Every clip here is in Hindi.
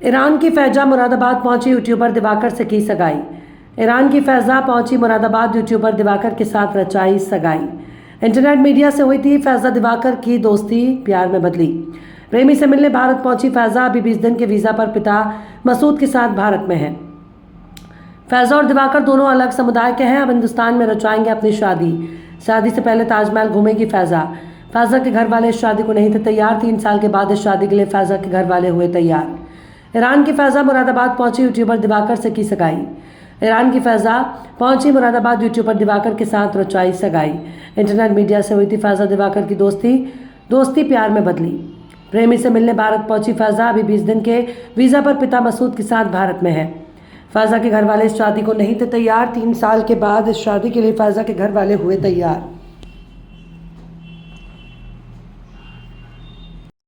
ईरान की फैजा मुरादाबाद पहुंची, यूट्यूबर दिवाकर से की सगाई। ईरान की फैजा पहुंची मुरादाबाद, यूट्यूबर दिवाकर के साथ रचाई सगाई। इंटरनेट मीडिया से हुई थी फैजा दिवाकर की दोस्ती, प्यार में बदली। प्रेमी से मिलने भारत पहुंची फैजा, अभी 20 दिन के वीजा पर पिता मसूद के साथ भारत में है। फैजा और दिवाकर दोनों अलग समुदाय के हैं, अब हिंदुस्तान में रचाएंगे अपनी शादी। शादी से पहले ताजमहल घूमेगी फैजा। फैजा के घर वाले इस शादी को नहीं थे तैयार, 3 साल के बाद इस शादी के लिए फैजा के घर वाले हुए तैयार। ईरान की फैजा मुरादाबाद पहुंची, यूट्यूबर दिवाकर से की सगाई। ईरान की फैजा पहुंची मुरादाबाद, यूट्यूबर दिवाकर के साथ रचाई सगाई। इंटरनेट मीडिया से हुई थी फैजा दिवाकर की दोस्ती, दोस्ती प्यार में बदली। प्रेमी से मिलने भारत पहुंची फैजा, अभी 20 दिन के वीजा पर पिता मसूद के साथ भारत में है। फैजा के घर वाले इस शादी को नहीं थे तैयार, 3 साल के बाद इस शादी के लिए फैजा के घर वाले हुए तैयार।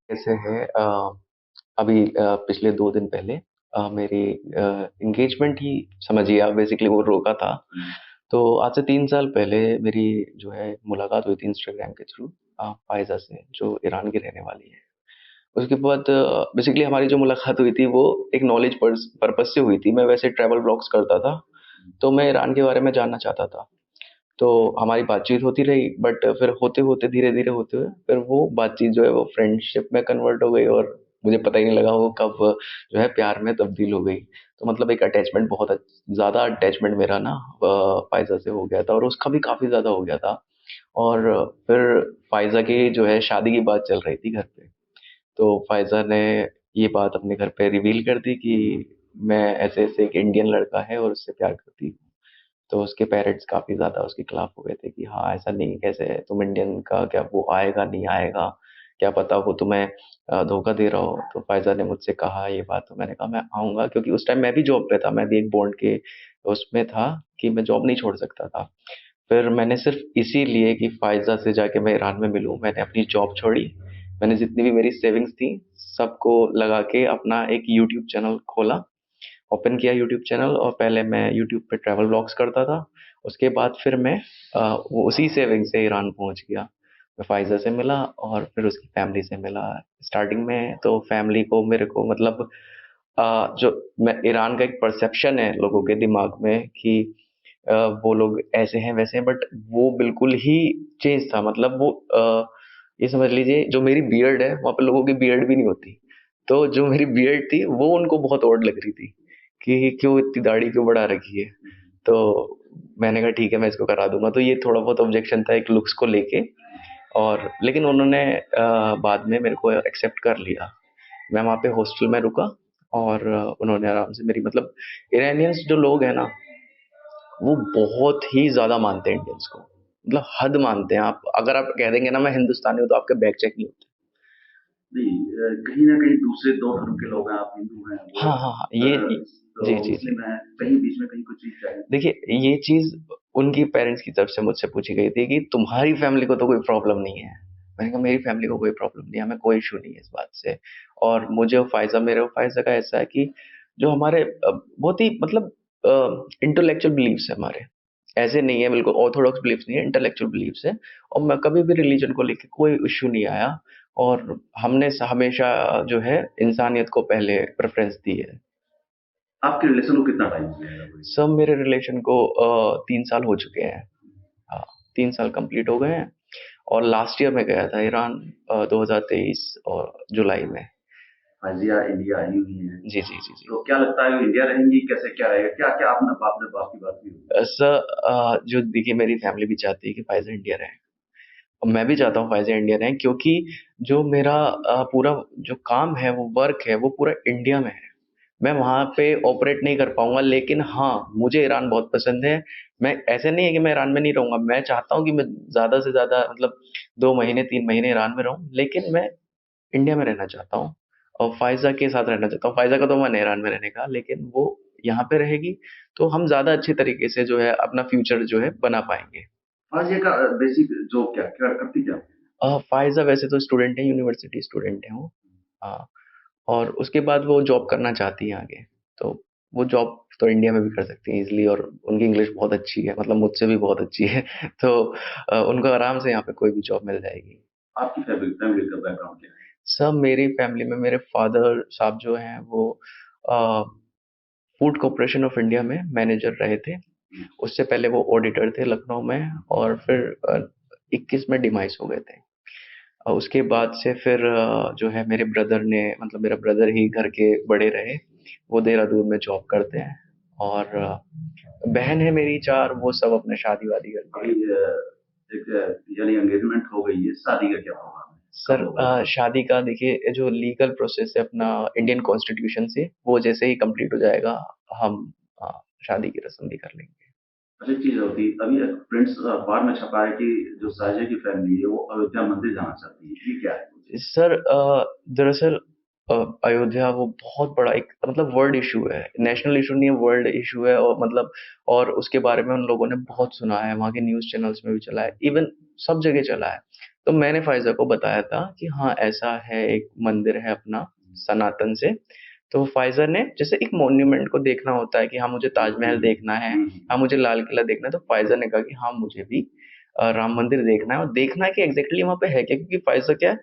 कैसे है अभी पिछले 2 दिन पहले मेरी एंगेजमेंट ही समझिए आप, बेसिकली वो रोका था। तो आज से 3 साल पहले मेरी जो है मुलाकात हुई थी इंस्टाग्राम के थ्रू फ़ाइज़ा से, जो ईरान की रहने वाली है। उसके बाद बेसिकली हमारी जो मुलाकात हुई थी वो एक नॉलेज पर्पज़ से हुई थी। मैं वैसे ट्रैवल व्लॉग्स करता था, तो मैं ईरान के बारे में जानना चाहता था। तो हमारी बातचीत होती रही, बट फिर होते-होते, धीरे-धीरे होते हुए फिर वो बातचीत जो है वो फ्रेंडशिप में कन्वर्ट हो गई और मुझे पता ही नहीं लगा वो कब जो है प्यार में तब्दील हो गई। तो मतलब एक अटैचमेंट बहुत ज़्यादा अटैचमेंट मेरा ना फ़ाइज़ा से हो गया था और उसका भी काफ़ी ज़्यादा हो गया था। और फिर फ़ाइज़ा की जो है शादी की बात चल रही थी घर पे। तो फ़ाइज़ा ने ये बात अपने घर पे रिवील कर दी कि मैं ऐसे-ऐसे एक इंडियन लड़का है और उससे प्यार करती हूँ। तो उसके पेरेंट्स काफ़ी ज़्यादा उसके खिलाफ हो गए थे कि हाँ, ऐसा नहीं, कैसे तुम इंडियन का क्या वो आएगा, नहीं आएगा, क्या पता वो तुम्हें धोखा दे रहा हो। तो फ़ाइज़ा ने मुझसे कहा ये बात, तो मैंने कहा मैं आऊँगा, क्योंकि उस टाइम मैं भी जॉब पे था, मैं भी एक बॉन्ड के उसमें था कि मैं जॉब नहीं छोड़ सकता था। फिर मैंने सिर्फ़ इसीलिए कि फ़ाइज़ा से जाके मैं ईरान में मिलूँ, मैंने अपनी जॉब छोड़ी। मैंने जितनी भी मेरी सेविंग्स थी, सबको लगा के अपना एक यूट्यूब चैनल खोला, ओपन किया यूट्यूब चैनल, और पहले मैं यूट्यूब पे ट्रैवल व्लॉग्स करता था। उसके बाद फिर मैं वो उसी सेविंग से ईरान पहुँच गया। मैं फ़ाइज़ा से मिला और फिर उसकी फैमिली से मिला। स्टार्टिंग में तो फैमिली को मेरे को मतलब जो मैं ईरान का एक परसेप्शन है लोगों के दिमाग में कि वो लोग ऐसे हैं, वैसे हैं, बट वो बिल्कुल ही चेंज था। मतलब वो ये समझ लीजिए जो मेरी बियर्ड है, वहाँ पे लोगों की बियर्ड भी नहीं होती। तो जो मेरी बियर्ड थी, वो उनको बहुत ऑड लग रही थी कि क्यों इतनी दाढ़ी क्यों बढ़ा रखी है। तो मैंने कहा ठीक है, मैं इसको करा दूँगा। तो ये थोड़ा बहुत ऑब्जेक्शन था एक लुक्स को लेके, और लेकिन उन्होंने बाद में मेरे को एक्सेप्ट कर लिया। मैं वहाँ पे हॉस्टल में रुका और उन्होंने आराम से मेरी मतलब इरानियंस जो लोग हैं ना, वो बहुत ही ज़्यादा मानते हैं इंडियंस को, मतलब हद मानते हैं। आप अगर आप कह देंगे ना मैं हिंदुस्तानी हूँ, तो आपके बैग चेक नहीं होते। नहीं कहीं न कहीं दूसरे 2 धर्म के लोग हैं, आप हिंदू हैं, वो हाँ, हाँ, हाँ, ये तो जी, जी, जी। मुस्लिम हैं, कहीं बीच में कहीं कुछ चीज़ जाए। देखिए, ये चीज़ उनकी पेरेंट्स की तरफ से मुझसे पूछी गई थी कि तुम्हारी फैमिली को तो कोई प्रॉब्लम नहीं है। मैंने कहा मेरी फैमिली को कोई प्रॉब्लम नहीं है, हमें कोई इश्यू नहीं है इस बात से। और मुझे और फ़ायज़ा, मेरे और फ़ायज़ा का ऐसा है कि जो हमारे बहुत ही मतलब इंटेलेक्चुअल बिलीफ्स हैं हमारे। ऐसे नहीं है, बिल्कुल ऑर्थोडॉक्स बिलीफ्स नहीं है, इंटेलेक्चुअल बिलीफ्स हैं। और मैं कभी भी रिलीजन को लेके कोई इश्यू नहीं आया, और हमने हमेशा जो है इंसानियत को पहले प्रेफ़रेंस दी है। आपके रिलेशन को कितना टाइम हो गया कोई? सब मेरे रिलेशन को 3 साल हो चुके हैं। हाँ, 3 साल कंप्लीट हो गए हैं। और लास्ट ईयर मैं गया था ईरान 2023 और जुलाई में। हाजिया इंडिया आई हुई हैं, जी, जी, जी, जी। तो क्या लगता है वो इंडिया रहेंगी? कैसे क्या रहेगा? क्या-क्या आपने आपने बात की बात की होगी? सर जो देखिए मेरी फैमिली भी चाहती है कि फ़ाइज़ा इंडिया रहे, और मैं भी चाहता हूँ फ़ाइज़ा इंडिया रहे, क्योंकि जो मेरा पूरा जो काम है, वो वर्क है, वो पूरा इंडिया में है। मैं वहाँ पे ऑपरेट नहीं कर पाऊँगा, लेकिन हाँ, मुझे ईरान बहुत पसंद है। मैं ऐसे नहीं है कि मैं ईरान में नहीं रहूँगा, मैं चाहता हूँ कि मैं ज़्यादा से ज़्यादा मतलब 2 महीने, 3 महीने ईरान में रहूँ, लेकिन मैं इंडिया में रहना चाहता हूँ और फ़ाइज़ा के साथ रहना चाहता हूँ। फ़ाइज़ा का तो मन है ईरान में रहने का, लेकिन वो यहाँ पे रहेगी, तो हम ज़्यादा अच्छे तरीके से जो है अपना फ्यूचर जो है बना पाएँगे। हाजिया का बेसिक जॉब क्या क्या करती क्या? फ़ाइज़ा वैसे तो स्टूडेंट है, यूनिवर्सिटी स्टूडेंट है वो। हाँ। और उसके बाद वो जॉब करना चाहती हैं आगे। तो वो जॉब तो इंडिया में भी कर सकती हैं ईज़िली, और उनकी इंग्लिश बहुत अच्छी है, मतलब मुझसे भी बहुत अच्छी है। तो उनको आराम से यहाँ पे कोई भी जॉब मिल जाएगी। आपकी फैमिली फैमिली का बैकग्राउंड क्या है? सब मेरी फैमिली में मेरे फादर साहब जो हैं वो फूड कॉर्पोरेशन ऑफ इंडिया में मैनेजर रहे थे। उससे पहले वो ऑडिटर थे लखनऊ में, और फिर 21 में डिमाइस हो गए थे। उसके बाद से फिर जो है मेरे ब्रदर ने, मतलब मेरा ब्रदर ही घर के बड़े रहे, वो देहरादून में जॉब करते हैं। और बहन है मेरी 4, वो सब अपने शादी वादी करते हैं। अभी एक यानी एंगेजमेंट हो गई है, शादी का क्या प्रोग्राम है? सर शादी का देखिए, जो लीगल प्रोसेस है अपना इंडियन कॉन्स्टिट्यूशन से, वो जैसे ही कंप्लीट हो जाएगा हम शादी की रस्म भी कर लेंगे। अच्छा, एक चीज होती है, अभी प्रिंट्स अखबार में छपा है कि जो साजिया की फैमिली है वो अयोध्या मंदिर जाना चाहती है, ये क्या है? सर दरअसल अयोध्या वो बहुत बड़ा एक मतलब वर्ल्ड इशू है, नेशनल इशू नहीं है, वर्ल्ड इशू है। और मतलब और उसके बारे में उन लोगों ने बहुत सुना है, वहाँ के न्यूज़ चैनल्स में भी चला है, इवन सब जगह चला है। तो मैंने फाइज़ा को बताया था कि हाँ, ऐसा है, एक मंदिर है अपना सनातन से। तो फाइज़ा ने, जैसे एक मॉन्यूमेंट को देखना होता है कि हाँ, मुझे ताजमहल देखना है, हाँ, मुझे लाल किला देखना है, तो फाइज़ा ने कहा कि हाँ, मुझे भी राम मंदिर देखना है, और देखना है कि एग्ज़ैक्टली वहाँ पे है क्या, क्योंकि फाइज़ा क्या है,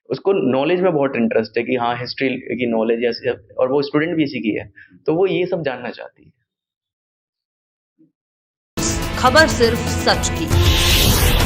उसको नॉलेज में बहुत इंटरेस्ट है कि हाँ, हिस्ट्री की नॉलेज ऐसे, और वो स्टूडेंट भी इसी की है, तो वो ये सब जानना चाहती है। खबर सिर्फ सच की।